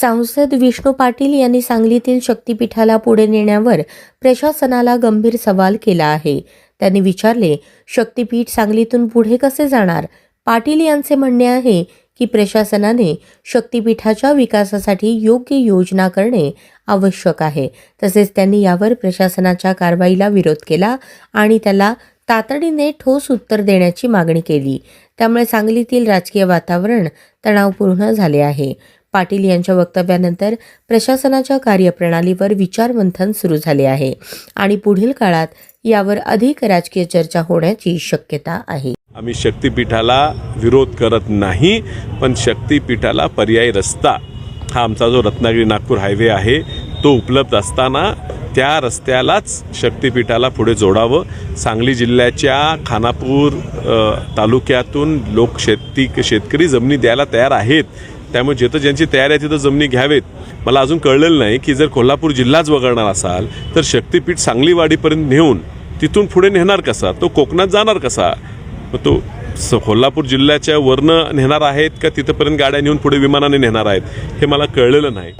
सांसद विष्णू पाटील यांनी सांगलीतील शक्तिपीठाला पुढे नेण्यावर प्रशासनाला गंभीर सवाल केला आहे. त्यांनी विचारले, शक्तिपीठ सांगलीतून पुढे कसे जाणार? पाटील यांचे म्हणणे आहे की प्रशासनाने शक्तिपीठाच्या विकासासाठी योग्य योजना करणे आवश्यक आहे. तसेच त्यांनी यावर प्रशासनाच्या कारवाईला विरोध केला आणि त्याला तातडीने ठोस उत्तर देण्याची मागणी केली. त्यामुळे सांगलीतील राजकीय वातावरण तणावपूर्ण झाले आहे. पाटील यांच्या वक्तव्यानंतर प्रशासनाच्या कार्यप्रणालीवर विचारमंथन सुरू झाले आहे आणि पुढील काळात यावर अधिक राजकीय चर्चा होण्याची शक्यता आहे. आम्ही शक्तिपीठाला विरोध करत नाही, पण शक्तिपीठाला पर्यायी रस्ता हा आमचा जो रत्नागिरी नागपूर हायवे आहे तो उपलब्ध असताना त्या रस्त्यालाच शक्तिपीठाला पुढे जोडावं. सांगली जिल्ह्याच्या खानापूर तालुक्यातून लोक शेतकरी जमिनी द्यायला तयार आहेत. त्यामुळे जिथं ज्यांची तयारी आहे तिथं जमिनी घ्यावेत. मला अजून कळलेलं नाही की जर कोल्हापूर जिल्हाच वगळणार असाल तर शक्तिपीठ सांगलीवाडीपर्यंत नेऊन तिथून पुढे नेणार कसा? तो कोकणात जाणार कसा? मग तो कोल्हापूर जिल्ह्याच्या वरनं नेणार आहेत का तिथपर्यंत गाड्या नेऊन पुढे विमानाने नेणार आहेत हे मला कळलेलं नाही.